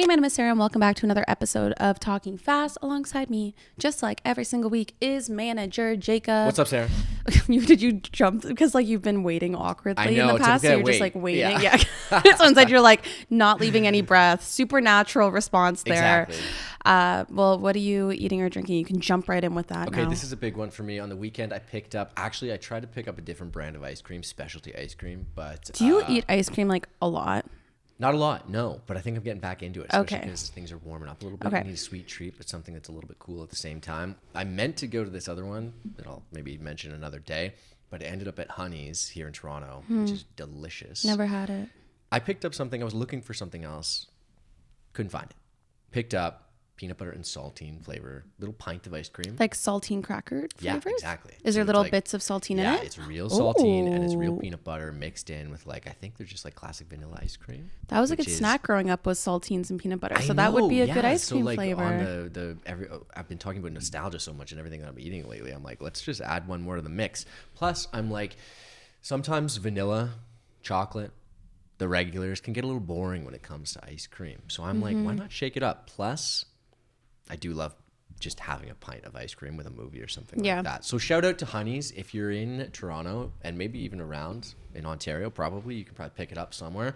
my name is Sarah, and welcome back to another episode of Talking Fast. Alongside me, just like every single week, is manager Jacob. What's up, Sarah? Did you jump? Because like you've been waiting awkwardly in the past, so you're just like waiting. Yeah. Sometimes you're like not leaving any breath. Supernatural response there. Exactly. Well, what are you eating or drinking? You can jump right in with that now. Okay, this is a big one for me. On the weekend, I tried to pick up a different brand of ice cream, specialty ice cream, but... Do you eat ice cream like a lot? Not a lot, no, but I think I'm getting back into it, especially because things are warming up a little bit. Okay. I need a sweet treat, but something that's a little bit cool at the same time. I meant to go to this other one that I'll maybe mention another day, but it ended up at Honey's here in Toronto, which is delicious. Never had it. I picked up something. I was looking for something else. Couldn't find it. Picked up peanut butter and saltine flavor, little pint of ice cream. Like saltine cracker flavors? Yeah, exactly. Is there little bits of saltine in it? Yeah, it's real saltine and it's real peanut butter mixed in with I think they're just like classic vanilla ice cream. That was a good snack growing up, was saltines and peanut butter. So that would be a good ice cream flavor. On I've been talking about nostalgia so much and everything that I'm eating lately. I'm like, let's just add one more to the mix. Plus, I'm like, sometimes vanilla, chocolate, the regulars can get a little boring when it comes to ice cream. So I'm like, why not shake it up? Plus, I do love just having a pint of ice cream with a movie or something like that. So shout out to Honey's. If you're in Toronto and maybe even around in Ontario, probably you can probably pick it up somewhere.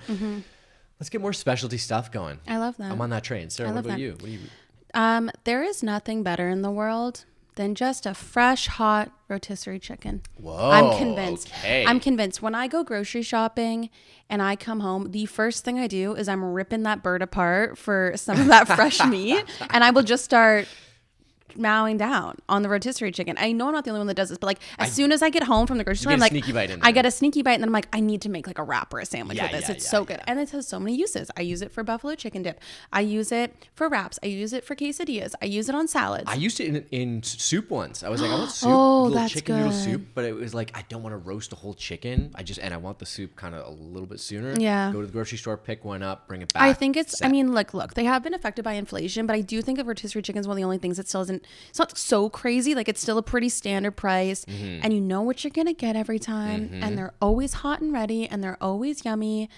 Let's get more specialty stuff going. I love that. I'm on that train. Sarah, what about you? What do you? There is nothing better in the world than just a fresh, hot rotisserie chicken. Whoa. I'm convinced. Okay. I'm convinced. When I go grocery shopping and I come home, the first thing I do is I'm ripping that bird apart for some of that fresh meat, and I will just start mowing down on the rotisserie chicken. I know I'm not the only one that does this, but as soon as I get home from the grocery store, I'm like, I get a sneaky bite, and then I'm like, I need to make like a wrap or a sandwich with this. It's so good. And it has so many uses. I use it for buffalo chicken dip. I use it for wraps. I use it for quesadillas. I use it on salads. I used it in soup once. I was like, I want soup, little chicken noodle soup, but it was like, I don't want to roast a whole chicken. I want the soup kind of a little bit sooner. Yeah. Go to the grocery store, pick one up, bring it back. I think it's, look, they have been affected by inflation, but I do think of rotisserie chicken is one of the only things that still isn't, it's not so crazy. Like, it's still a pretty standard price, and you know what you're gonna get every time, and they're always hot and ready, and they're always yummy.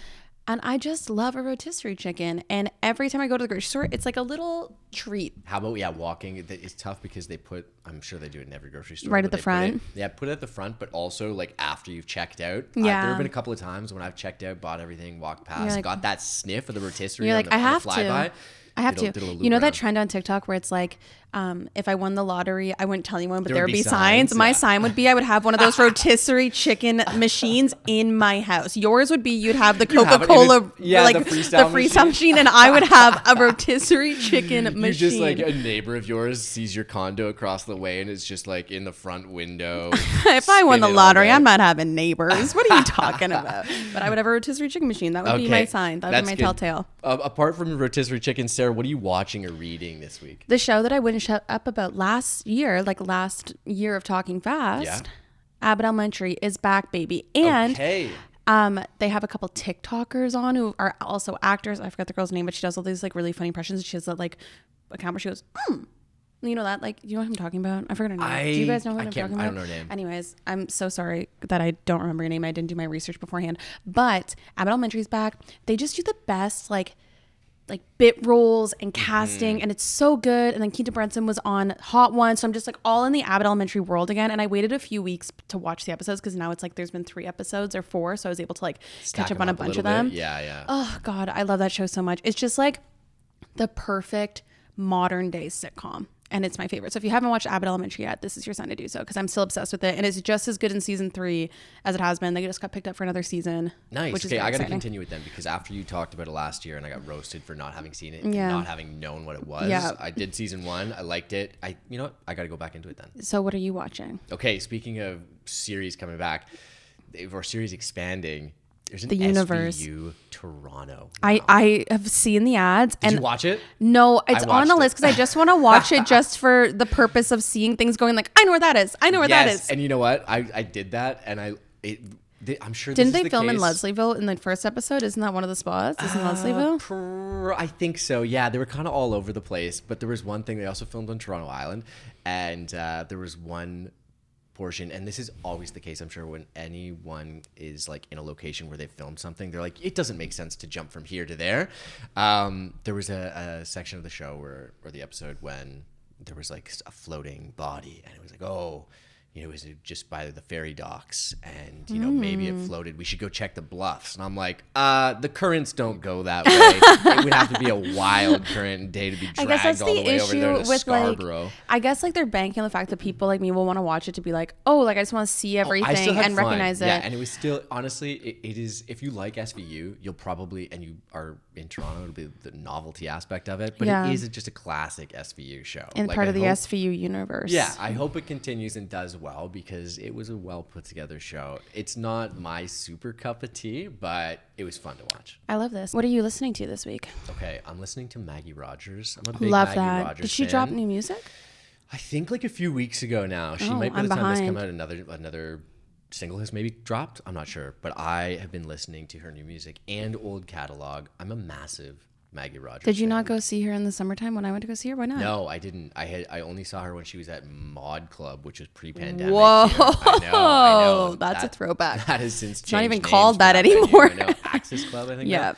And I just love a rotisserie chicken, and every time I go to the grocery store, it's like a little treat. How about walking? It's tough because they put, I'm sure they do it in every grocery store, right at the front. Put it at the front, but also like after you've checked out. Yeah, there have been a couple of times when I've checked out, bought everything, walked past, got that sniff of the rotisserie. You're like, I have to. I have to. You know that trend on TikTok where it's like, if I won the lottery, I wouldn't tell anyone, but there would be signs. My sign would be, I would have one of those rotisserie chicken machines in my house. Yours would be, you'd have the Coca-Cola, the freestyle machine, and I would have a rotisserie chicken machine. You just like a neighbor of yours sees your condo across the way and it's just like in the front window. If I won the lottery, I'm not having neighbors. What are you talking about? But I would have a rotisserie chicken machine. That would be my sign. That would be my telltale. Apart from rotisserie chicken, Sarah, what are you watching or reading this week? The show that I wouldn't shut up about last year of Talking Fast, Abbott Elementary is back, baby. And they have a couple TikTokers on who are also actors. I forgot the girl's name, but she does all these like really funny impressions. She has that like account where she goes, You know that, like, you know what I'm talking about? I forgot her name. Do you guys know what I'm talking about? I don't know her name. Anyways, I'm so sorry that I don't remember your name. I didn't do my research beforehand. But Abbott Elementary's back. They just do the best, like bit roles and casting, and it's so good. And then Keita Brunson was on Hot Ones, so I'm just like all in the Abbott Elementary world again. And I waited a few weeks to watch the episodes because now it's like there's been 3 episodes or 4, so I was able to like catch up on a bunch of them. Yeah. Oh God, I love that show so much. It's just like the perfect modern day sitcom. And it's my favorite. So if you haven't watched Abbott Elementary yet, this is your sign to do so, because I'm still obsessed with it. And it's just as good in season 3 as it has been. They just got picked up for another season. Nice. Which is I got to exciting. continue with them, because after you talked about it last year and I got roasted for not having seen it and not having known what it was, I did season 1. I liked it. You know what? I got to go back into it then. So what are you watching? Okay. Speaking of series coming back, or series expanding, there's an universe. SVU Toronto. Wow. I have seen the ads. Did you watch it? No, it's on the list because I just want to watch it just for the purpose of seeing things going like, I know where that is. I know where that is. And you know what? I did that, and I'm sure Didn't this is they film case. in Leslieville in the first episode? Isn't that one of the spots? Is in Leslieville? I think so. Yeah, they were kind of all over the place, but there was one thing. They also filmed on Toronto Island, and there was one portion, and this is always the case, I'm sure, when anyone is like in a location where they filmed something, they're like, it doesn't make sense to jump from here to there. There was a section of the show or the episode when there was like a floating body, and it was like, oh, you know, it was just by the ferry docks, and you know, maybe it floated. We should go check the bluffs. And I'm like, the currents don't go that way. It would have to be a wild current day to be dragged all the way over there to Scarborough. Like, I guess like they're banking on the fact that people like me will want to watch it to be like, oh, like I just want to see everything and recognize it. Yeah, and it was still, honestly, it is, if you like SVU, you'll probably, and you are in Toronto, it'll be the novelty aspect of it, but it is just a classic SVU show. And like, part of the SVU universe. Yeah, I hope it continues and does well, because it was a well put together show. It's not my super cup of tea, but it was fun to watch. I love this. What are you listening to this week? Okay, I'm listening to Maggie Rogers. I'm a big love Maggie that. Rogers Did she fan. drop new music? I think like a few weeks ago now. She might, by the time this come out, another single has maybe dropped. I'm not sure, but I have been listening to her new music and old catalog. I'm a massive Maggie Rogers. Did you fan. not go see her in the summertime when I went to go see her? Why not? No, I didn't. I only saw her when she was at Mod Club, which was pre-pandemic. Whoa, I know. That's a throwback. That has since changed. It's not even called that anymore. I know. Access Club, I think. Yeah.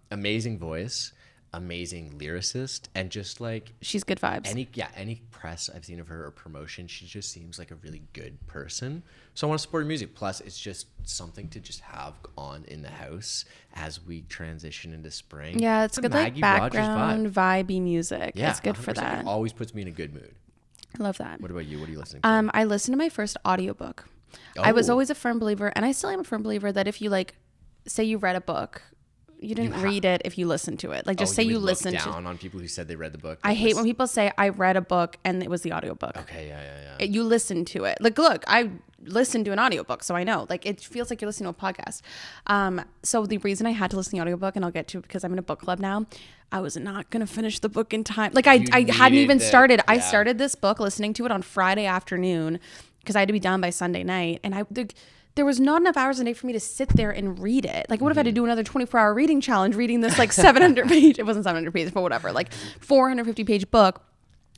Amazing voice, amazing lyricist, and just like she's good vibes. Any press I've seen of her or promotion, she just seems like a really good person. So I want to support her music. Plus, it's just something to just have on in the house as we transition into spring. Yeah, it's good like background vibey music. Yeah, it's good 100%. for that. It always puts me in a good mood. I love that. What about you? What are you listening to? I listened to my first audiobook. I was always a firm believer, and I still am a firm believer, that if you like, say you read a book, you didn't read it if you listened to it. Like, just say you listened to. Down on people who said they read the book. I hate when people say I read a book and it was the audiobook. Okay, yeah. You listened to it. Like, look, I listened to an audiobook, so I know. Like, it feels like you're listening to a podcast. So the reason I had to listen to the audiobook, and I'll get to it because I'm in a book club now, I was not going to finish the book in time. Like, I hadn't even started. I started this book, listening to it on Friday afternoon because I had to be done by Sunday night. And there was not enough hours a day for me to sit there and read it. Like, what if I had to do another 24-hour reading challenge reading this like 700 page, it wasn't 700 pages, but whatever, like 450 page book.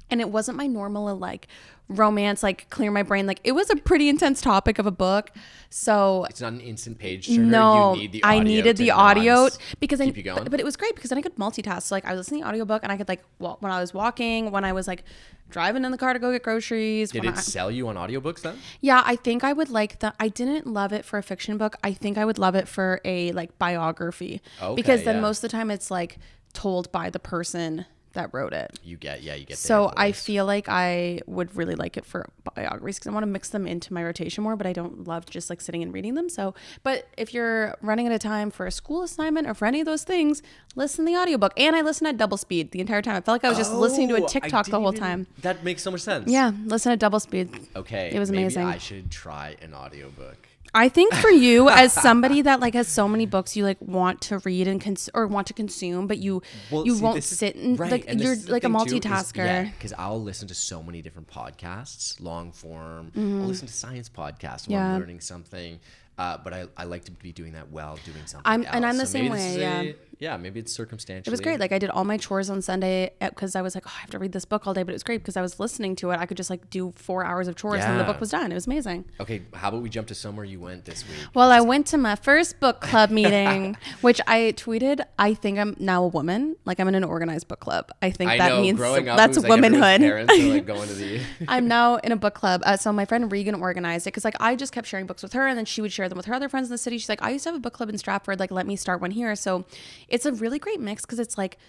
And it wasn't my normal like romance, like clear my brain. Like, it was a pretty intense topic of a book. So it's not an instant page turner. No, you need the audio, I needed the audio because keep you going. But it was great because then I could multitask. So like, I was listening to the audiobook and I could like walk when I was walking, when I was like driving in the car to go get groceries. Did it sell you on audiobooks then? Yeah, I think I would like I didn't love it for a fiction book. I think I would love it for a like biography. Okay, because then most of the time it's like told by the person that wrote it. You get so I feel like I would really like it for biographies because I want to mix them into my rotation more, but I don't love just like sitting and reading them. So, but if you're running out of time for a school assignment or for any of those things, listen to the audiobook. And I listened at double speed the entire time. I felt like I was just listening to a TikTok the whole time. That makes so much sense. Yeah, listen at double speed. Okay. It was amazing. Maybe I should try an audiobook. I think for you, as somebody that like has so many books you like want to read and or want to consume, but you won't sit and like you're like a multitasker. Because I'll listen to so many different podcasts, long form. I'll listen to science podcasts when I'm learning something. But I like to be doing that while doing something else. And I'm the same way, yeah, maybe it's circumstantial. It was great. Like, I did all my chores on Sunday because I was like, oh, I have to read this book all day. But it was great because I was listening to it. I could just like do 4 hours of chores and the book was done. It was amazing. Okay, how about we jump to somewhere you went this week? Well, I went to my first book club meeting, which I tweeted. I think I'm now a woman. Like, I'm in an organized book club. I think that means that's womanhood. Parents are like going to the I'm now in a book club. So my friend Regan organized it because like I just kept sharing books with her, and then she would share them with her other friends in the city. She's like, I used to have a book club in Stratford. Like, let me start one here. So it's a really great mix because it's like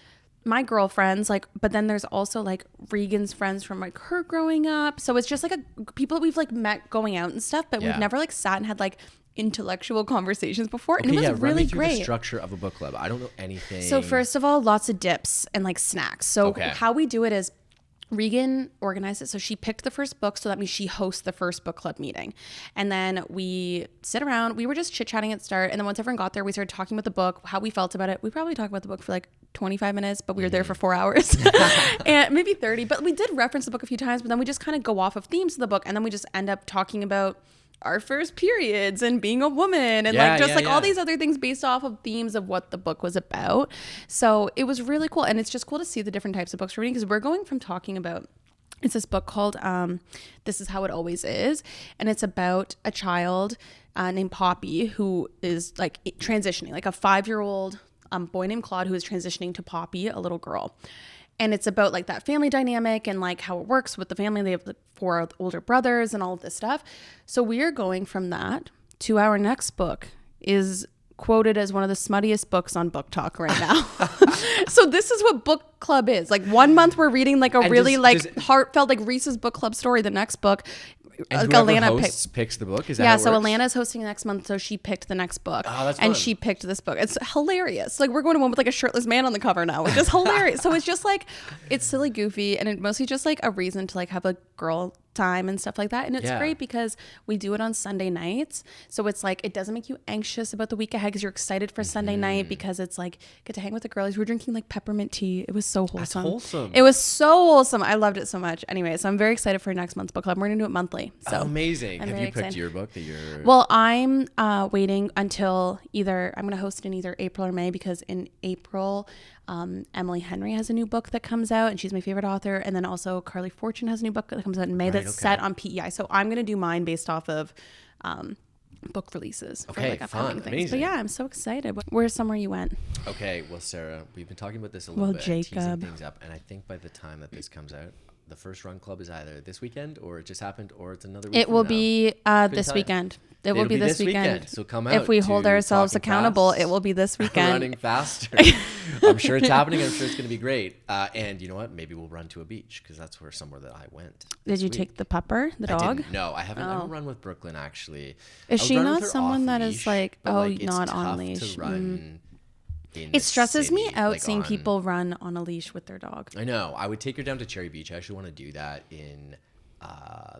my girlfriends, like, but then there's also like Regan's friends from like her growing up. So it's just like people that we've like met going out and stuff, but we've never like sat and had like intellectual conversations before. And it was really run me through great. The structure of a book club. I don't know anything. So first of all, lots of dips and like snacks. So how we do it is Regan organized it. So she picked the first book. So that means she hosts the first book club meeting. And then we sit around. We were just chit-chatting at the start. And then once everyone got there, we started talking about the book, how we felt about it. We probably talked about the book for like 25 minutes, but we were there for 4 hours and maybe 30. But we did reference the book a few times, but then we just kind of go off of themes of the book. And then we just end up talking about our first periods and being a woman and all these other things based off of themes of what the book was about. So it was really cool. And it's just cool to see the different types of books we're reading because we're going from talking about It's this book called This Is How It Always Is. And it's about a child named Poppy who is like transitioning, like a 5-year-old boy named Claude who is transitioning to Poppy, a little girl. And it's about like that family dynamic and like how it works with the family. They have the 4 older brothers and all of this stuff. So we are going from that to our next book is quoted as one of the smuttiest books on Book Talk right now. So this is what book club is. Like 1 month we're reading like a And really does heartfelt like Reese's book club story. The next book, And like whoever Alana hosts picks the book? Is that yeah, how it so works? Alana's hosting next month, so she picked the next book. Oh, that's and fun. she picked this book. It's hilarious. Like we're going to one with like a shirtless man on the cover now, which is hilarious. So it's just like it's silly, goofy, and it mostly just like a reason to like have a girl time and stuff like that. And it's Yeah. great because we do it on Sunday nights. So it's like it doesn't make you anxious about the week ahead because you're excited for Sunday night because it's like get to hang with the girlies. We were drinking like peppermint tea. It was so wholesome. wholesome. It was so wholesome. I loved it so much. Anyway, so I'm very excited for next month's book club. We're gonna do it monthly. So Amazing. I'm Have very you picked excited. your book that you're... Well, I'm waiting until either I'm going to host it in either April or May because in April, Emily Henry has a new book that comes out and she's my favorite author. And then also Carly Fortune has a new book that comes out in May that's set on PEI. So I'm going to do mine based off of book releases for Okay, like upcoming fun. things. Amazing. But yeah, I'm so excited. Where's somewhere you went? Okay, well, Sarah, we've been talking about this a little Well, bit, teasing Jacob. things up, and I think by the time that this comes out, the first run club is either this weekend or it just happened or it's another week It from will now. be Good this time. weekend. It will It'll be this weekend. So come out If we hold to ourselves Talking accountable, Fast, it will be this weekend. running faster. I'm sure it's happening. I'm sure it's going to be great. And you know what? Maybe we'll run to a beach because that's somewhere that I went. Did you take the pupper, the dog? No, I haven't ever Oh. run with Brooklyn actually. Is I would she run with not her someone off that is leash, like, but, oh, it's not on tough leash? To run in It the stresses me city, out like seeing on- people run on a leash with their dog. I know. I would take her down to Cherry Beach. I actually want to do that in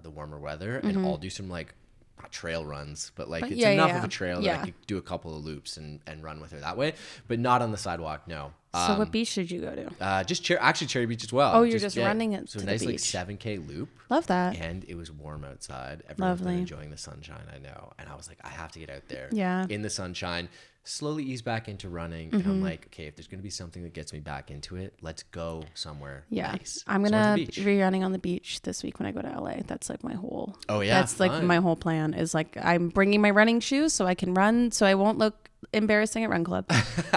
the warmer weather, and I'll do some like not trail runs, but like it's enough of a trail that I could do a couple of loops and run with her that way, but not on the sidewalk. No. So what beach should you go to? Just actually Cherry Beach as well. Oh, you're just running it So to a the nice like beach. 7K loop. Love that. And it was warm outside. Everyone's been Lovely. enjoying the sunshine, I know. And I was like, I have to get out there Yeah. in the sunshine, slowly ease back into running. And I'm like, okay, if there's going to be something that gets me back into it, let's go somewhere Yeah. nice. I'm So I going went to the to beach. be running on the beach this week when I go to LA. That's like my whole. Oh, yeah, That's like fun. my whole plan is like I'm bringing my running shoes so I can run so I won't look embarrassing at Run Club.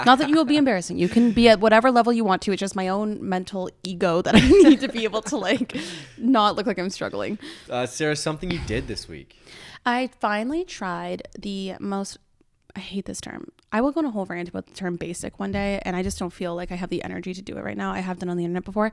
Not that you will be embarrassing. You can be at whatever level you want to. It's just my own mental ego that I need to be able to like not look like I'm struggling. Sarah, something you did this week. I finally tried the most, I hate this term. I will go on a whole rant about the term basic one day, and I just don't feel like I have the energy to do it right now. I have done it on the internet before,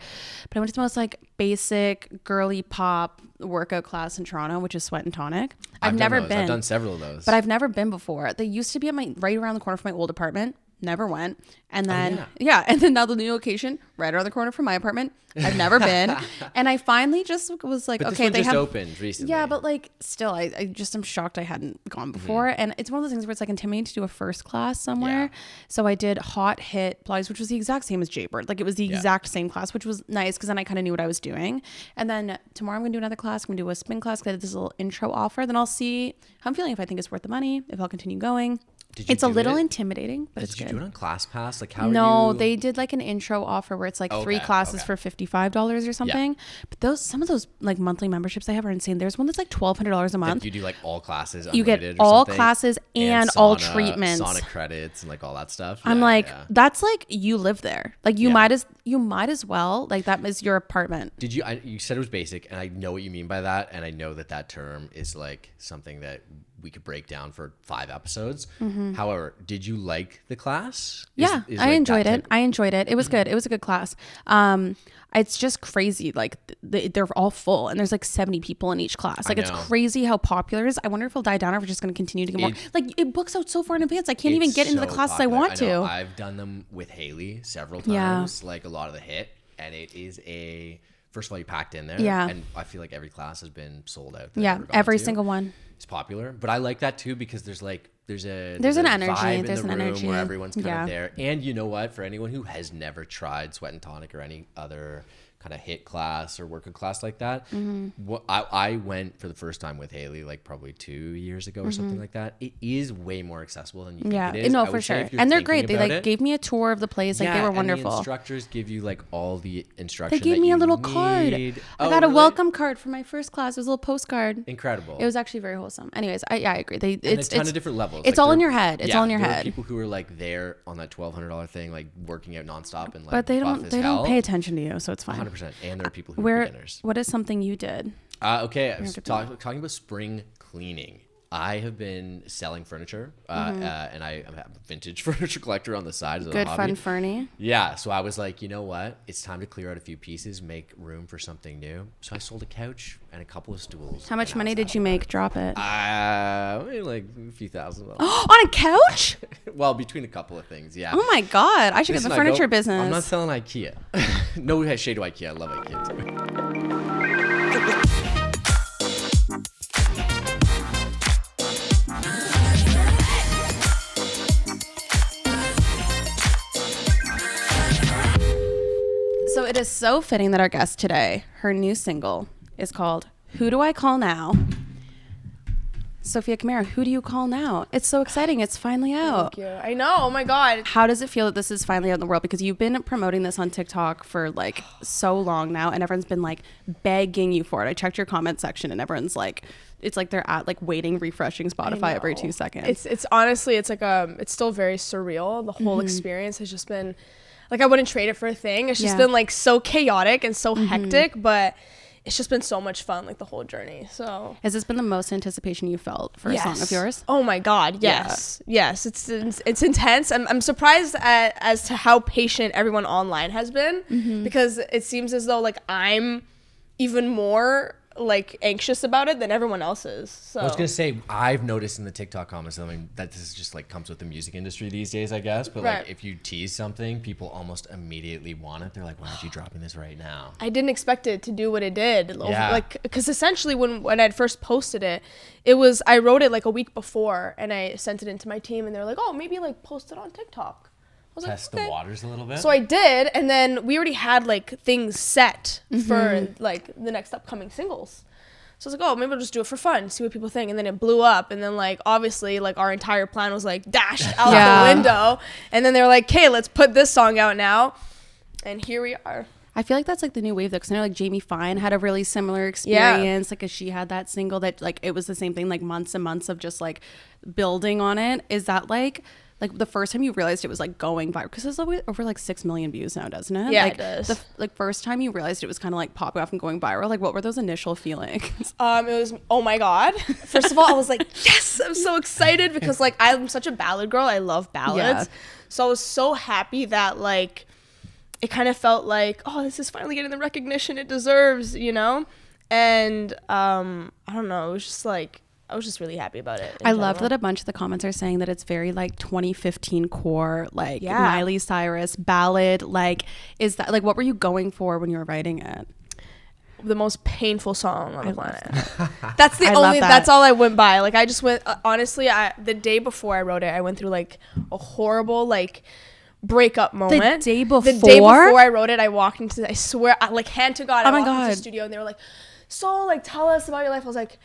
but I went to the most like basic girly pop workout class in Toronto, which is Sweat and Tonic. I've done never those. been. I've done several of those. But I've never been before. They used to be at right around the corner from my old apartment. Never went. And then, and then now the new location, right around the corner from my apartment. I've never been. And I finally just was like, But this okay, one they just have opened recently. yeah, but like still, I just am shocked I hadn't gone before. And it's one of those things where it's like intimidating to do a first class somewhere. Yeah. So I did Hot Hit Pilates, which was the exact same as Jaybird. Like it was the exact same class, which was nice because then I kind of knew what I was doing. And then tomorrow I'm going to do another class. I'm going to do a spin class because I did this little intro offer. Then I'll see how I'm feeling, if I think it's worth the money, if I'll continue going. It's a do little it? intimidating, but it's Did you good. do it on ClassPass? Like how? No, are you... they did like an intro offer where it's like 3 Okay, classes okay. for $55 or something. But some of those like monthly memberships they have are insane. There's one that's like $1,200 a month. You do like all classes. You get unlimited or all something, classes and all treatments. Sauna credits and like all that stuff. I'm Yeah, like, yeah. that's like you live there. Like you might as well. Like that is your apartment. Did you? You said it was basic, and I know what you mean by that, and I know that term is like something that we could break down for 5 episodes. However, did you like the class? Yeah, Is I like enjoyed that it. type- I enjoyed it. It was good. It was a good class. It's just crazy. Like they're all full, and there's like 70 people in each class. Like it's know. crazy how popular it is. I wonder if it'll die down or if we're just going to continue to get more. Like it books out so far in advance. I can't even It's get into the so classes popular. I want know. to. I've done them with Haley several Yeah. times, like a lot of the hit, and it is first of all, you packed in there. Yeah. And I feel like every class has been sold out. that I've Yeah, ever gone every to. single one. It's popular, but I like that too because there's an energy. vibe There's in the an room energy. where everyone's kind Yeah. of there. And you know what? For anyone who has never tried Sweat and Tonic or any other kind of hit class or work a class like that. What I went for the first time with Haley like probably 2 years ago or something like that. It is way more accessible than you think it is. No, for sure. And they're great. They like gave me a tour of the place. Like they were wonderful. And the instructors give you like all the instruction. They gave me a little card. I got a welcome card for my first class. It was a little postcard. Incredible. It was actually very wholesome. Anyways, I agree. It's a ton of different levels. It's like all in your head. It's all in your there head. Are people who are like there on that $1,200 thing, like working out nonstop and like. But they don't pay attention to you, so it's fine. 100%. And there are people who are beginners. What is something you did? Okay, I was talking about spring cleaning. I have been selling furniture, and I'm a vintage furniture collector on the side as a Good hobby. fun, Fernie. Yeah, so I was like, you know what? It's time to clear out a few pieces, make room for something new. So I sold a couch and a couple of stools. How much money did you make? Drop it. Like a few $1,000s. On a couch? Well, between a couple of things, yeah. Oh my God, I should get the furniture business. I'm not selling IKEA. No shade to IKEA. I love IKEA too. So it is so fitting that our guest today, her new single is called Who Do I Call Now? Sofia Camara, who do you call now? It's so exciting. It's finally out. Thank you. I know. Oh my God. How does it feel that this is finally out in the world? Because you've been promoting this on TikTok for like so long now, and everyone's been like begging you for it. I checked your comment section and everyone's like, it's like they're at like waiting, refreshing Spotify every 2 seconds. It's honestly, it's like it's still very surreal. The whole experience has just been like, I wouldn't trade it for a thing. It's just been like so chaotic and so hectic, but it's just been so much fun, like the whole journey. So has this been the most anticipation you felt for a song of yours? Oh my God, yes. Yeah. Yes, it's intense. I'm surprised as to how patient everyone online has been, because it seems as though like I'm even more like anxious about it than everyone else is. So I was gonna say, I've noticed in the TikTok comments, I mean, that this just like comes with the music industry these days, I guess. But like, if you tease something, people almost immediately want it. They're like, "Why aren't you dropping this right now?" I didn't expect it to do what it did. Yeah. Like, because essentially when I'd first posted it, I wrote it like a week before, and I sent it into my team, and they're like, "Oh, maybe like post it on TikTok." I was Test like, the waters a little bit. So I did, and then we already had like things set for like the next upcoming singles. So I was like, oh, maybe I'll just do it for fun, see what people think. And then it blew up. And then like, obviously like our entire plan was like dashed out the window. And then they were like, okay, let's put this song out now. And here we are. I feel like that's like the new wave though, because I know like Jamie Fine had a really similar experience. Like, 'cause she had that single that like it was the same thing, like months and months of just like building on it. Is that like the first time you realized it was like going viral? Because it's over like 6 million views now, doesn't it? Yeah, like, it does. The first time you realized it was kind of like popping off and going viral, like what were those initial feelings? It was, oh my God. First of all, I was like, yes, I'm so excited, because like I'm such a ballad girl. I love ballads. So I was so happy that like it kind of felt like, oh, this is finally getting the recognition it deserves, you know? And I don't know, it was just like, I was just really happy about it. I love that a bunch of the comments are saying that it's very like 2015 core, like Miley Cyrus ballad. Like, is that like, what were you going for when you were writing it? The most painful song on the planet. That's the only, that's all I went by. Like I just went, honestly, the day before I wrote it, I went through like a horrible like breakup moment. The day before I wrote it, I walked into, I swear, like hand to God, I walked into the studio and they were like, so like tell us about your life. I was like,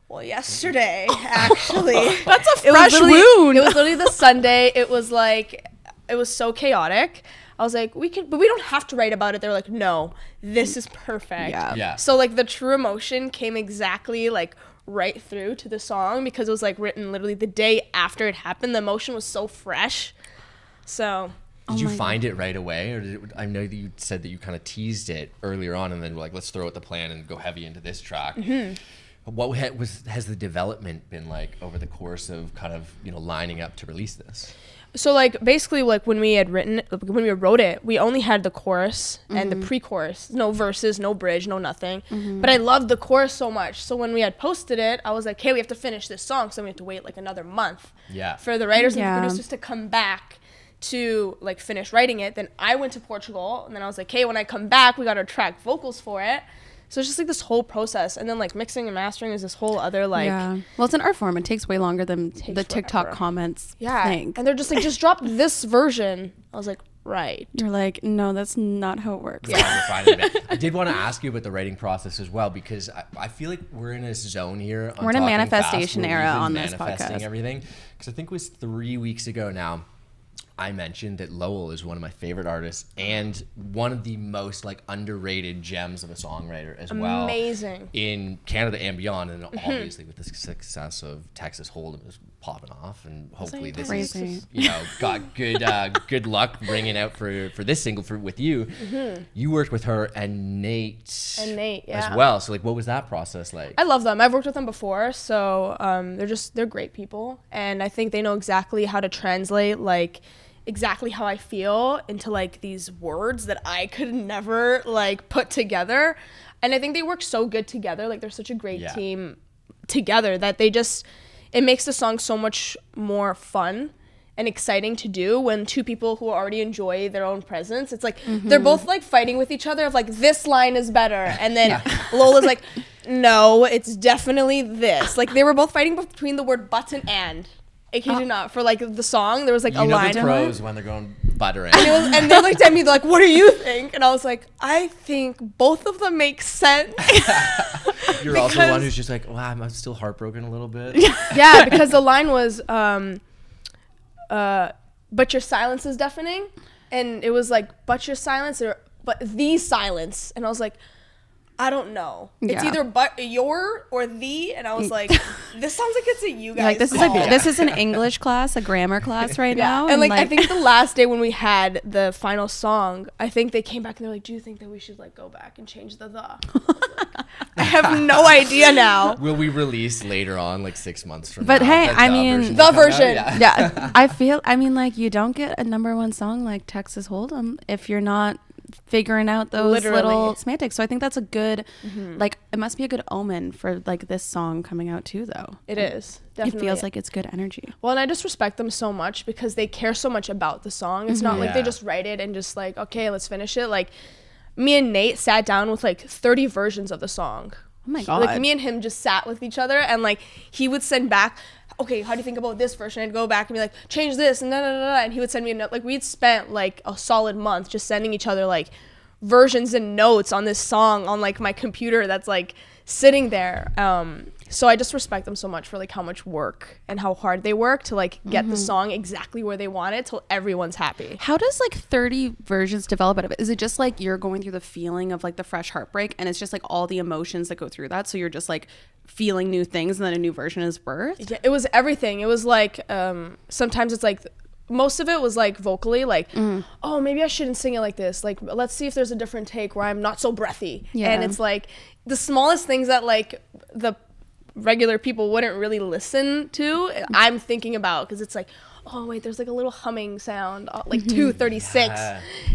well, yesterday, actually. That's a fresh wound. It was literally the Sunday. It was like, it was so chaotic. I was like, but we don't have to write about it. They're like, no, this is perfect. Yeah. So like the true emotion came exactly like right through to the song, because it was like written literally the day after it happened. The emotion was so fresh. So. Did you find it right away, or I know that you said that you kind of teased it earlier on, and then were like, let's throw out the plan and go heavy into this track. What has the development been like over the course of kind of, you know, lining up to release this? So like basically like when we wrote it, we only had the chorus and the pre-chorus, no verses, no bridge, no nothing. But I loved the chorus so much. So when we had posted it, I was like, hey, we have to finish this song. So we have to wait like another month for the writers and the producers to come back to like finish writing it. Then I went to Portugal, and then I was like, hey, when I come back, we got to track vocals for it. So it's just like this whole process, and then like mixing and mastering is this whole other like. Yeah. Well, it's an art form. It takes way longer than the TikTok comments. Yeah. think. And they're just like, just drop this version. I was like, right. You're like, no, that's not how it works. Yeah, we're fine. I did want to ask you about the writing process as well, because I feel like we're in a zone here. We're in a manifestation era on this manifesting podcast. everything. Because I think it was 3 weeks ago now, I mentioned that Lowell is one of my favorite artists and one of the most like underrated gems of a songwriter as well. Amazing. In Canada and beyond, and obviously with the success of Texas Hold'em is popping off, and hopefully this is, you know, got good luck bringing out for this single with you. You worked with her and Nate yeah. as well. So like, what was that process like? I love them. I've worked with them before, so they're great people, and I think they know exactly how to translate like exactly how I feel into like these words that I could never like put together. And I think they work so good together. Like they're such a great team together that it makes the song so much more fun and exciting to do when two people who already enjoy their own presence. It's like they're both like fighting with each other of like, this line is better. And then Lola's like, no, it's definitely this. Like they were both fighting between the word but and. I kid you not, for like the song, there was like a line. You know the pros when they're going buttering. And they looked at me, they're like, what do you think? And I was like, I think both of them make sense. You're also the one who's just like, wow, I'm still heartbroken a little bit. Yeah, because the line was, but your silence is deafening. And it was like, but your silence, or but the silence. And I was like, I don't know. It's either but your or the, and I was like, this sounds like it's a you guys. Like this is an English class, a grammar class right now. And like I think the last day when we had the final song, I think they came back and they're like, do you think that we should like go back and change the? I have no idea now. Will we release later on, like 6 months from but now? Hey, I mean, the version. Yeah. I mean, like you don't get a #1 song like Texas Hold'em if you're not figuring out those little semantics. So I think that's a good, like, it must be a good omen for like this song coming out too, though. It is. Definitely. It feels like it's good energy. Well, and I just respect them so much because they care so much about the song. It's not like they just write it and just like, okay, let's finish it. Like me and Nate sat down with like 30 versions of the song. Oh my God. Like me and him just sat with each other, and like he would send back, okay, how do you think about this version? I'd go back and be like, change this, and and he would send me a note. Like we'd spent like a solid month just sending each other like versions and notes on this song on like my computer that's like sitting there. So I just respect them so much for like how much work and how hard they work to like get the song exactly where they want it till everyone's happy. How does like 30 versions develop out of it? Is it just like you're going through the feeling of like the fresh heartbreak and it's just like all the emotions that go through that? So you're just like feeling new things and then a new version is birthed? Yeah, it was everything. It was like sometimes it's like most of it was like vocally like oh, maybe I shouldn't sing it like this, like let's see if there's a different take where I'm not so breathy. And it's like the smallest things that like the regular people wouldn't really listen to, I'm thinking about, because it's like, oh wait, there's like a little humming sound like 236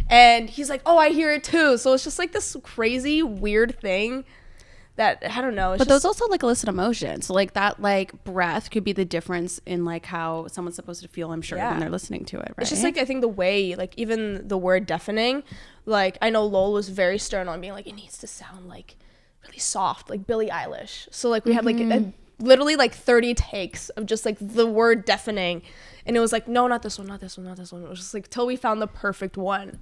and he's like, oh, I hear it too. So it's just like this crazy weird thing that I don't know. But those also like elicit emotion. So like that like breath could be the difference in like how someone's supposed to feel, I'm sure, when they're listening to it, right? It's just like, I think the way, like even the word deafening, like I know Lowell was very stern on being like, it needs to sound like really soft, like Billie Eilish. So like we had like literally like 30 takes of just like the word deafening, and it was like, no, not this one, not this one, not this one. It was just like till we found the perfect one.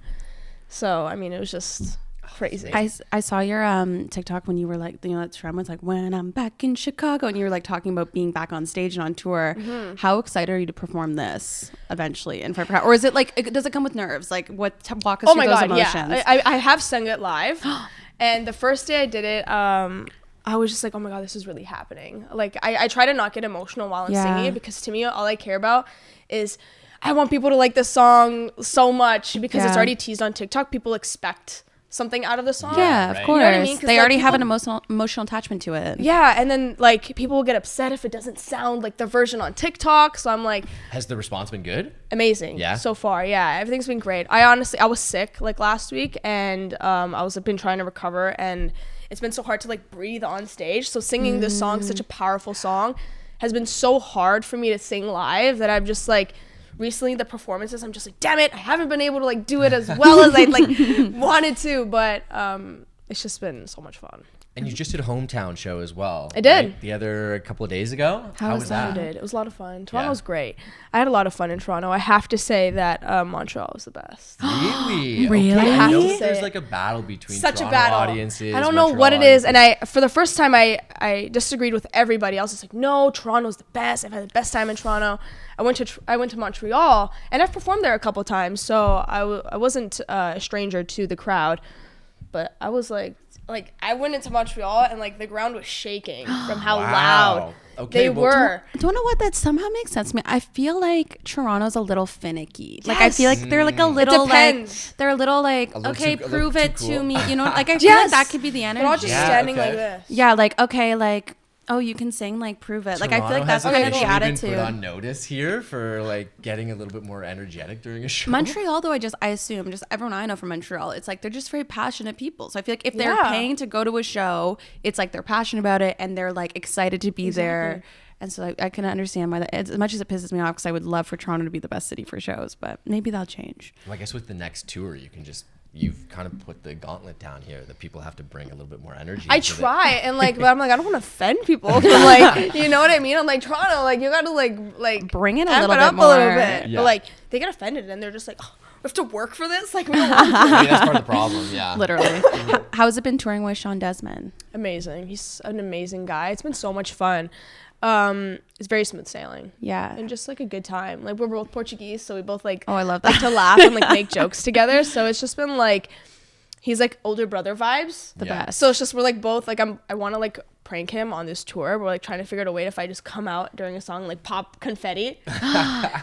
So I mean, it was just crazy. I saw your TikTok when you were like, you know, that trend was like, when I'm back in Chicago, and you were like talking about being back on stage and on tour. How excited are you to perform this eventually in front of crowd? Or is it like, does it come with nerves? Like what, walk us through those emotions. Yeah, I have sung it live. And the first day I did it, I was just like, oh my God, this is really happening. Like I try to not get emotional while I'm singing it, because to me all I care about is I want people to like this song so much, because it's already teased on TikTok. People expect something out of the song. Yeah, of course. You know what I mean? They already have an emotional attachment to it. Yeah, and then like people will get upset if it doesn't sound like the version on TikTok. So I'm like, has the response been good? Amazing. Yeah. So far, yeah, everything's been great. I was sick like last week, and I've been trying to recover, and it's been so hard to like breathe on stage. So singing this song, such a powerful song, has been so hard for me to sing live that I'm just like, recently the performances, I'm just like, damn it, I haven't been able to like do it as well as I like wanted to, but it's just been so much fun. And you just did a hometown show as well. I did. Right? The other couple of days ago. How was that? I did. It was a lot of fun. Toronto was great. I had a lot of fun in Toronto. I have to say that Montreal was the best. Really? Really? Okay. I I know have to that there's say like a battle between Such Toronto a battle. audiences. I don't know Montreal what it is, and audiences. for the first time I disagreed with everybody else. It's like, no, Toronto's the best. I've had the best time in Toronto. I went to Montreal, and I've performed there a couple of times, so I wasn't a stranger to the crowd, but I was like I went into Montreal and like the ground was shaking from how loud they were. Don't know what that somehow makes sense to me. I feel like Toronto's a little finicky. Like I feel like they're like a little like they're a little like okay, prove it to me. You know, like I feel like that could be the energy. They're all just standing like this. Yeah, like okay, like oh, you can sing, like prove it. Like I feel like that's kind of the attitude. Been put on notice here for like getting a little bit more energetic during a show. Montreal, though, I assume just everyone I know from Montreal, it's like they're just very passionate people. So I feel like if they're paying to go to a show, it's like they're passionate about it and they're like excited to be there. And so I can understand why that, as much as it pisses me off, because I would love for Toronto to be the best city for shows, but maybe that'll change. Well, I guess with the next tour, you've kind of put the gauntlet down here that people have to bring a little bit more energy. I try and like, but I'm like, I don't want to offend people. Like, you know what I mean? I'm like, Toronto, like you got to like bring it a amp little it bit up more. a little bit. Yeah. But like they get offended and they're just like, oh, we have to work for this. Like we don't want to. I mean, that's part of the problem. Yeah. Literally. How's it been touring with Sean Desmond? Amazing. He's an amazing guy. It's been so much fun. It's very smooth sailing. Yeah. And just like a good time. Like we're both Portuguese, so we both like I love that. like to laugh and like make jokes together. So it's just been like he's like older brother vibes. The best. So it's just we're like both like I want to like prank him on this tour. We're like trying to figure out a way if I just come out during a song like pop confetti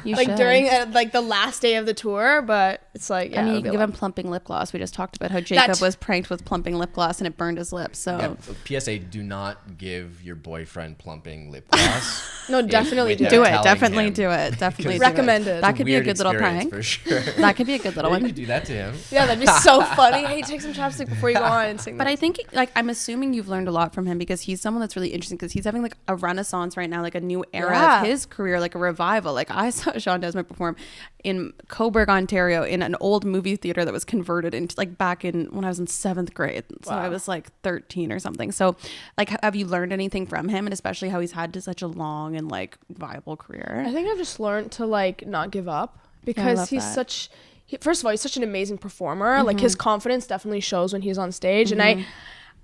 You like should. during like the last day of the tour, but it's like I mean, you can give him plumping lip gloss. We just talked about how Jacob was pranked with plumping lip gloss and it burned his lips. So PSA: do not give your boyfriend plumping lip gloss. No, definitely do do it. it. Definitely do it. Definitely do it. Recommended. That could be a good little prank. For sure. That could be a good little You one. could do that to him. Yeah, that'd be so funny. Hey, take some chapstick before you go on and sing. But this. I think, like, I'm assuming you've learned a lot from him because he's someone that's really interesting because he's having, like, a renaissance right now, like, a new era of his career, like, a revival. Like, I saw Sean Desmond perform in Cobourg, Ontario, in an old movie theater that was converted into, like, back in when I was in 7th grade. So I was, like, 13 or something. So, like, have you learned anything from him? And especially how he's had such a long and, like, viable career? I think I've just learned to like not give up because he's such. First of all, he's such an amazing performer. Like his confidence definitely shows when he's on stage, and I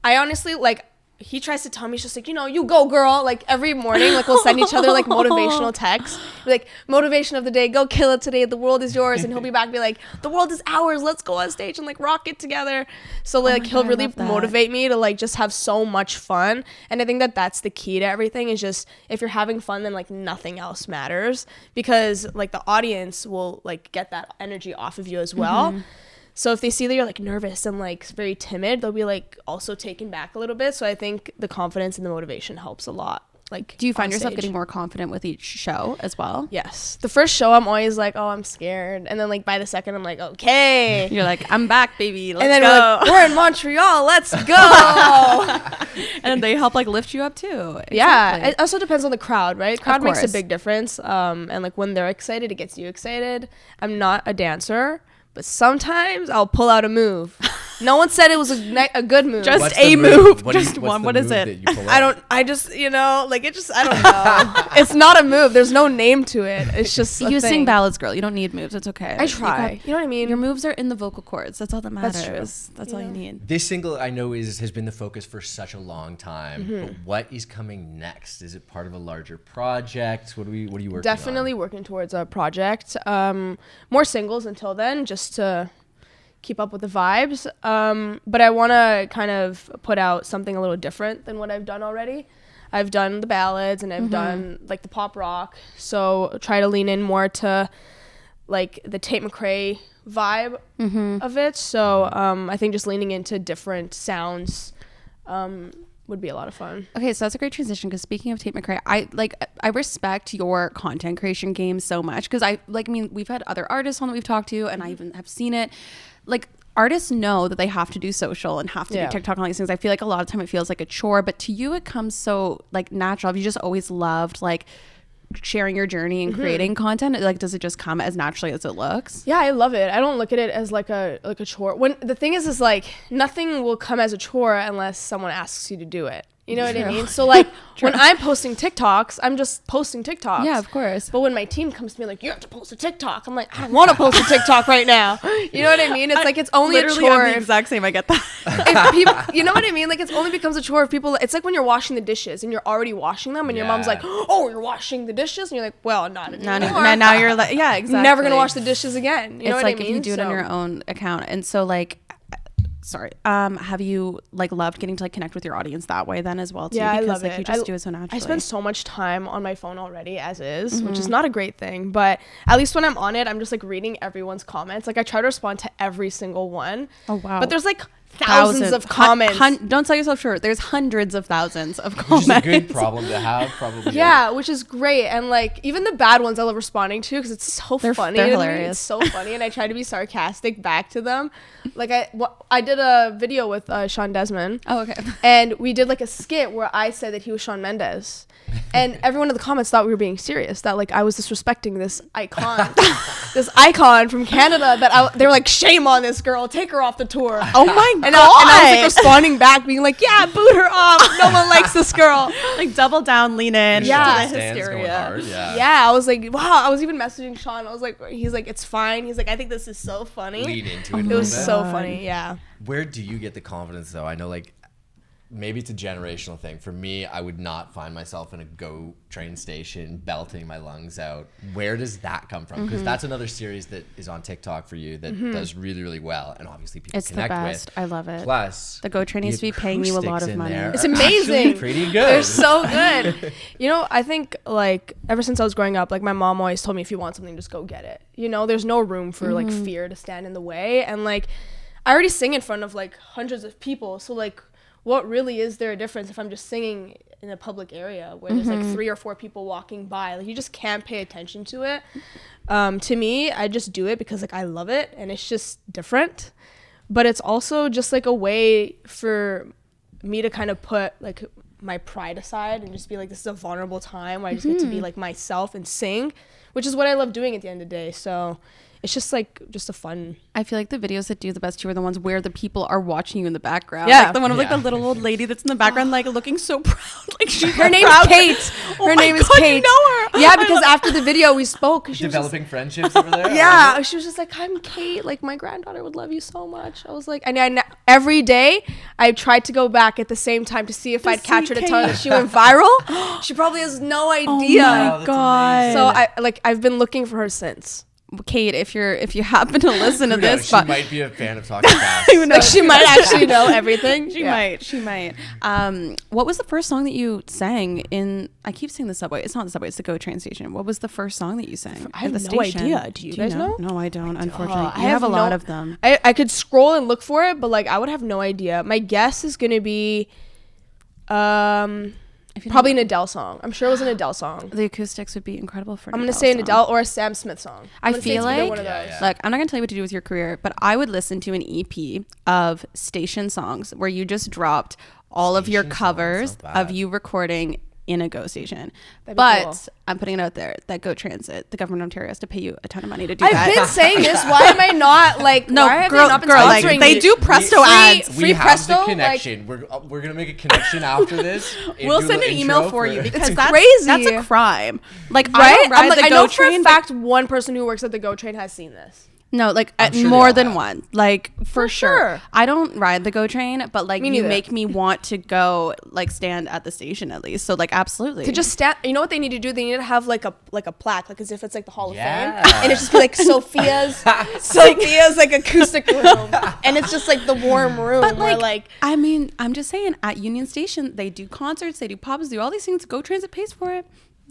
honestly like. He tries to tell me, he's just like, you know, you go girl. Like every morning, like we'll send each other like motivational texts, like motivation of the day, go kill it today. The world is yours. And he'll be back and be like, the world is ours. Let's go on stage and like rock it together. So like he'll really motivate me to like just have so much fun. And I think that that's the key to everything is just if you're having fun, then like nothing else matters because like the audience will like get that energy off of you as well. So if they see that you're like nervous and like very timid, they'll be like also taken back a little bit. So I think the confidence and the motivation helps a lot. Like, do you find yourself getting more confident with each show as well? Yes. The first show, I'm always like, oh, I'm scared. And then like by the second, I'm like, okay. You're like, I'm back, baby. Let's and then go. we're in Montreal. Let's go. And they help like lift you up too. Exactly. Yeah. It also depends on the crowd, right? Crowd makes a course. big difference. And like when they're excited, it gets you excited. I'm not a dancer. But sometimes I'll pull out a move. No one said it was a good move. Just What's a the move. What Just one. What is it? I just, you know, like it just, I don't know. It's not a move. There's no name to it. It's just you sing ballads, girl. You don't need moves. It's okay. I try. You know what I mean? Your moves are in the vocal cords. That's all that matters. That's true. That's all you need. This single I know has been the focus for such a long time. But what is coming next? Is it part of a larger project? What are you working Definitely on? working towards a project. More singles until then, just to keep up with the vibes. But I want to kind of put out something a little different than what I've done already. I've done the ballads and I've done like the pop rock. So try to lean in more to like the Tate McRae vibe of it. So I think just leaning into different sounds would be a lot of fun. Okay, so that's a great transition because speaking of Tate McRae, I respect your content creation game so much because we've had other artists on that we've talked to and I even have seen it. Like artists know that they have to do social and have to do TikTok and all these things. I feel like a lot of time it feels like a chore, but to you it comes so like natural. Have you just always loved like sharing your journey and creating content? Like, does it just come as naturally as it looks? Yeah, I love it. I don't look at it as like a chore. When the thing is like nothing will come as a chore unless someone asks you to do it. You know what I mean? So like when I'm posting TikToks, I'm just posting TikToks. Yeah, of course. But when my team comes to me like, you have to post a TikTok, I'm like, I don't want to post a TikTok right now. You know what I mean? It's like it's only a chore. I'm the exact same. I get that. If people, you know what I mean? Like it's only becomes a chore if people. It's like when you're washing the dishes and you're already washing them, and your mom's like, "Oh, you're washing the dishes," and you're like, "Well, not anymore." Now you're like, yeah, exactly. Never gonna wash the dishes again. You know what I mean? It's like if you do it on your own account, and so like. Sorry. Have you like loved getting to like connect with your audience that way then as well too? Yeah, because I love like it. you just do it so naturally. I spend so much time on my phone already as is, which is not a great thing. But at least when I'm on it, I'm just like reading everyone's comments. Like I try to respond to every single one. Oh wow. But there's like thousands of comments. Don't sell yourself short. There's hundreds of thousands of comments. Which is a good problem to have, probably. Yeah, which is great. And like even the bad ones I love responding to because it's so funny. They're to me. hilarious. It's so funny, and I try to be sarcastic back to them. Like I did a video with Sean Desmond. Oh, okay. And we did like a skit where I said that he was Shawn Mendes. And everyone in the comments thought we were being serious, that like I was disrespecting this icon from Canada, that they were like, shame on this girl, take her off the tour. Oh my god. And I was like responding back being like, yeah, boot her off, no one likes this girl. Like double down, lean in. Yeah. To the hysteria. Yeah, I was like, wow. I was even messaging Sean. I was like, he's like, it's fine. He's like, I think this is so funny. Lean into it. It was so funny. Yeah. Where do you get the confidence though? I know like maybe it's a generational thing. For me, I would not find myself in a GO train station belting my lungs out. Where does that come from? Because that's another series that is on TikTok for you that does really, really well. And obviously people It's the connect best. with. I love it. Plus, the GO train needs to be paying you a lot of money. It's amazing. Pretty good. They're so good. You know, I think like ever since I was growing up, like my mom always told me, if you want something, just go get it. You know, there's no room for like fear to stand in the way. And like I already sing in front of like hundreds of people. So like what really is there a difference if I'm just singing in a public area where there's like 3 or 4 people walking by? Like you just can't pay attention to it. To me, I just do it because like I love it and it's just different. But it's also just like a way for me to kind of put like my pride aside and just be like, this is a vulnerable time where I just get to be like myself and sing, which is what I love doing at the end of the day. So it's just like just a fun. I feel like the videos that do the best too are the ones where the people are watching you in the background. Yeah. Like the one of like the little old lady that's in the background, like looking so proud. Like her name's Kate. Her name is Kate. You know her. Yeah, because after the video we spoke. She Developing friendships over there. Yeah, she was just like, I'm Kate. Like my granddaughter would love you so much. I was like, and every day I tried to go back at the same time to see if I'd catch her to tell her that she went viral. She probably has no idea. Oh my god. So I've been looking for her since. Kate, if you happen to listen to this, she might be a fan of talking fast. Like she might actually know everything. She might. What was the first song that you sang in? I keep saying the subway. It's not the subway. It's the GO train station. What was the first song that you sang? I have at the no station? idea. Do you guys know? No, I don't. Unfortunately, you have a lot of them. I could scroll and look for it, but like I would have no idea. My guess is gonna be, probably an Adele song. I'm sure it was an Adele song. The acoustics would be incredible for. I'm gonna say an Adele or a Sam Smith song. I feel like, one of those. look, I'm not gonna tell you what to do with your career, but I would listen to an EP of station songs where you just dropped all of your covers of you recording in a GO station. But cool. I'm putting it out there that GO Transit, the government of Ontario, has to pay you a ton of money to do that. I've been saying this. Why am I not like? No, why have girl, they not been like, sponsoring they me? do Presto ads. Free We have Presto, the connection. We're gonna make a connection after this. We'll send an email for you because that's crazy. That's a crime. Like, Right? I don't ride the I GO know train. for a fact one person who works at the GO train has seen this. No, like sure more they than all have. one. Like for sure. sure. I don't ride the GO train, but like Me you neither. make me want to go like stand at the station at least. So like absolutely. To just stand, you know what they need to do? They need to have like a plaque, like as if it's like the Hall of Yeah. Fame, and it's just be like Sophia's like acoustic room, and it's just like the warm room. But where, like, I mean, I'm just saying at Union Station they do concerts, they do pops, do all these things. GO Transit pays for it.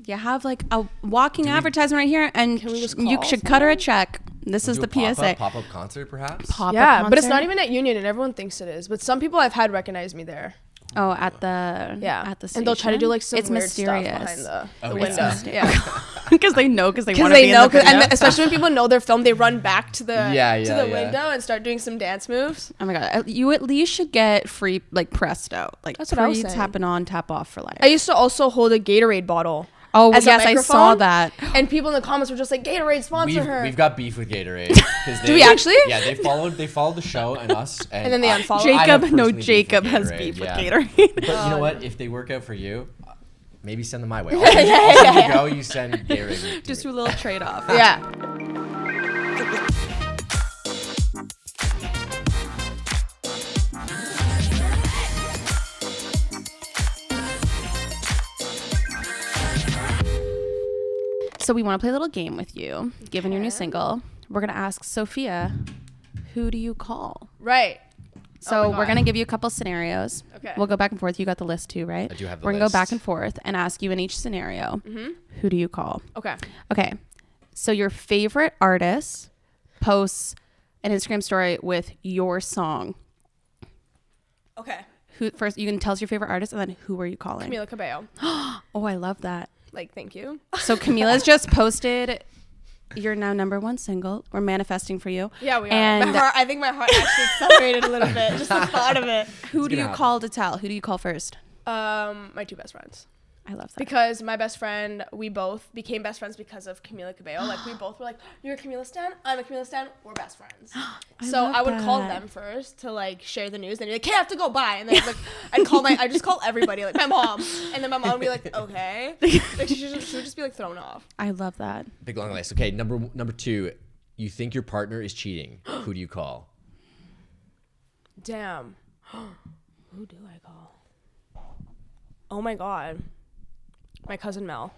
You have like a walking advertisement right here, and Can we just you call should cut her a check. This is Do the a PSA. pop-up concert, perhaps. Pop-up yeah, but it's concert? not even at Union, and everyone thinks it is. But some people I've had recognize me there. Oh, at the at the station. and they'll try to do like some it's weird mysterious stuff behind the Oh, window. it's Yeah, because they know because they because want to be they know, in the video. and especially when people know their film, they run back to the Yeah, window and start doing some dance moves. Oh my god! You at least should get free like Presto, like That's what I was free saying. tapping on, tap off for life. I used to also hold a Gatorade bottle Oh, as a yes, I saw microphone. that. And people in the comments were just like, Gatorade, sponsor her. We've got beef with Gatorade. Do we actually? Yeah, they followed the show and us. And then they unfollowed? Jacob has beef with Gatorade. But you know what? If they work out for you, maybe send them my way. I'll send you go, you send Gatorade. Just a little trade-off. Yeah. So we want to play a little game with you. Given your new single, we're going to ask Sophia, who do you call? Right. So we're going to give you a couple scenarios. Okay. We'll go back and forth. You got the list too, right? I do have the We're going to list. go back and forth and ask you in each scenario, who do you call? Okay. Okay. So your favorite artist posts an Instagram story with your song. Okay. Who first? You can tell us your favorite artist, and then who are you calling? Camila Cabello. Oh, I love that. Like, thank you. So Camila's just posted your now #1 single. We're manifesting for you. Yeah, we are. And I think my heart actually accelerated a little bit. Just the thought of it. who do you gonna call to tell? Who do you call first? My 2 best friends. I love that. Because my best friend, we both became best friends because of Camila Cabello. Like, we both were like, you're a Camila stan, I'm a Camila stan, we're best friends. So love I would call that. them first to, like, share the news. Then you're like, hey, I have to go bye. And then, like, I just call everybody, like, my mom. And then my mom would be like, okay. Like, she would just be, like, thrown off. I love that. Big long list. Okay, number 2. You think your partner is cheating. Who do you call? Damn. Who do I call? Oh, my God. My cousin Mel.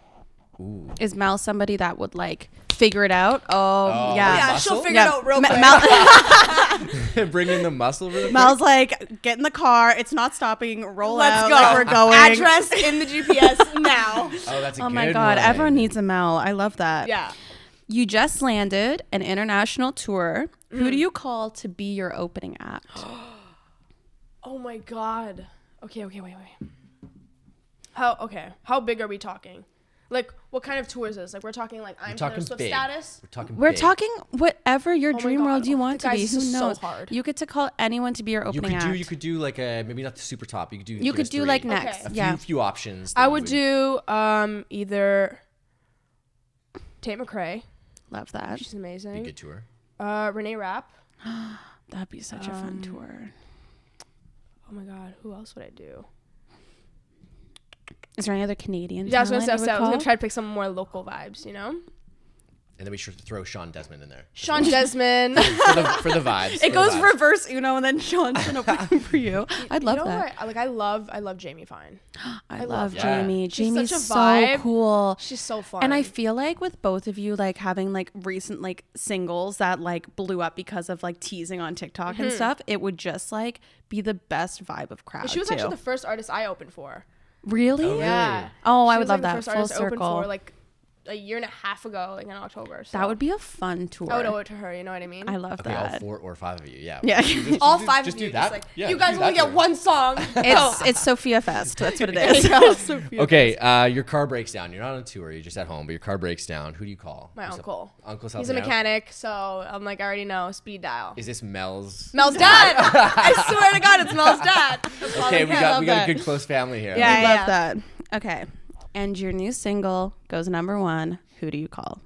Ooh. Is Mel somebody that would like figure it out? Oh, yeah. Yeah, Muscle? she'll figure it out real quick. Bring in the muscle really quick. Mel's like, get in the car. It's not stopping. Roll Let's out. go. Like we're going. Address in the GPS now. Oh, that's a Oh good my God. one. Everyone needs a Mel. I love that. Yeah. You just landed an international tour. Who do you call to be your opening act? Oh my God. Okay, wait. How big are we talking? Like, what kind of tour is this? Like, we're talking like I'm Taylor talking Swift big. status. We're big. talking whatever your my dream God. world you want to Guys, be. this Who is so knows? hard. You get to call anyone to be your opening act. You could do like a maybe not the super top. You could do. You give could us do 3. like next. Okay. Yeah. few options. that I you would do either Tate McRae. Love that. She's Be a amazing. good tour. Renee Rapp. That'd be such a fun tour. Oh my God, who else would I do? Is there any other Canadian? Yeah, I was gonna talent say, you I would was gonna call? try to pick some more local vibes, you know? And then we should throw Sean Desmond in there. Sean Desmond. for the vibes. It goes reverse Uno and then Sean's gonna open for you. I'd love you know that. what? I love Jamie Fine. I love that. Jamie. She's Jamie's such a so vibe. cool. She's so fun. And I feel like with both of you, like having like recent like singles that like blew up because of like teasing on TikTok and stuff, it would just like be the best vibe of crowd. she was too. actually the first artist I opened for. Really? Oh, really? Yeah. Oh, I She would was, love like, that. the first Full artist I opened circle. for like a year and a half ago, like in October. So That would be a fun tour. I would owe it to her. You know what I mean? I love Okay, all that. 4 or 5 of you. Yeah. Yeah. All 5 just of you. do that. Just like, Yeah, you just guys do only that get tour. one song. It's Sophia Fest. That's what it is. Okay, your car breaks down. You're not on a tour. You're just at home, but your car breaks down. Who do you call? My uncle. Uncle's He's a helping out? mechanic, so I'm like, I already know. Speed dial. Is this Mel's? Mel's dad. I swear to God, it's Mel's dad. That's all Okay, I we care. got that. a good close family here. Yeah. I love that. Okay. And your new single goes #1. Who do you call?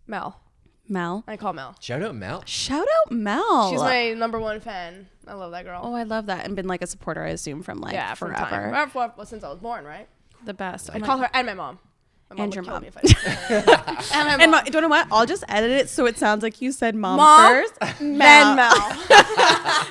Mel. Mel. I call Mel. Shout out Mel. Shout out Mel. She's my #1 fan. I love that girl. Oh, I love that. And been like a supporter, I assume, from like yeah, from forever. time. Well, since I was born, right? The best. I call her and my mom. My And would your kill mom. me if I didn't call her. And my mom. And do you know what? I'll just edit it so it sounds like you said mom first. Then Mel. Mel.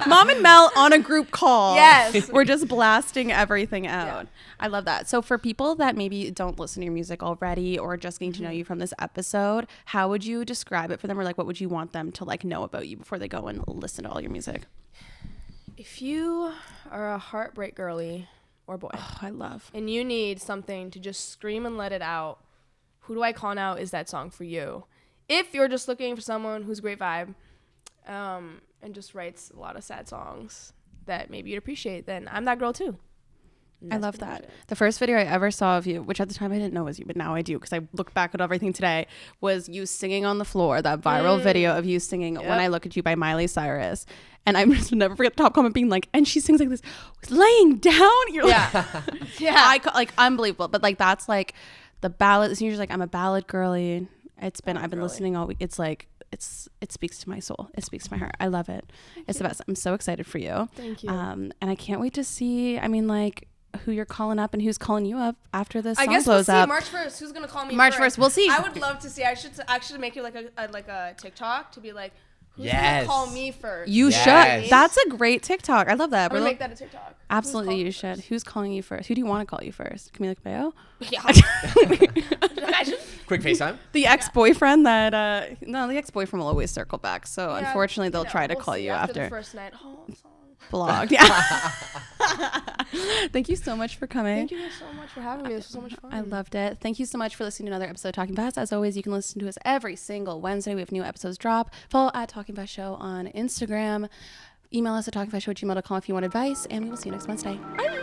Mom and Mel on a group call. Yes. We're just blasting everything out. Yeah. I love that. So for people that maybe don't listen to your music already or just getting to know you from this episode, how would you describe it for them? Or like, what would you want them to like know about you before they go and listen to all your music? If you are a heartbreak girly or boy, Oh, I love. and you need something to just scream and let it out, Who Do I Call Now is that song for you. If you're just looking for someone who's a great vibe and just writes a lot of sad songs that maybe you'd appreciate, then I'm that girl too. I love that. The first video I ever saw of you, which at the time I didn't know was you, but now I do because I look back at everything today, was you singing on the floor, that viral video of you singing When I Look at You by Miley Cyrus. And I just never forget the top comment being like, and she sings like this, laying down. You're like, like unbelievable. But like, that's like the ballad. It's usually like, I'm a ballad girly. I've been listening all week. It's like, it speaks to my soul. It speaks to my heart. I love it. It's the best. I'm so excited for you. Thank you. And I can't wait to see, I mean, like, who you're calling up and who's calling you up after this song I guess blows we'll see up. March 1st. Who's gonna call me? March 1st. We'll see. I would love to see. I should actually make it like a TikTok to be like, who's Yes. gonna call me first? You Yes. should. That's a great TikTok. I love that. I'm gonna make that a TikTok. Absolutely, you should. Who's calling you first? Who do you want to call you first? Camila Cabello? Yeah. Quick FaceTime. The ex-boyfriend that no, the ex-boyfriend will always circle back. So Yeah, unfortunately, they'll try to we'll call see you after the first night. Oh, I'm sorry. vlog. Yeah. Thank you so much for coming. Thank you guys so much for having me. This was so much fun. I loved it. Thank you so much for listening to another episode of Talking Fast. As always, you can listen to us every single Wednesday. We have new episodes drop. Follow at Talking Fast Show on Instagram. Email us at talkingfastshow@gmail.com if you want advice, and we will see you next Wednesday. Bye.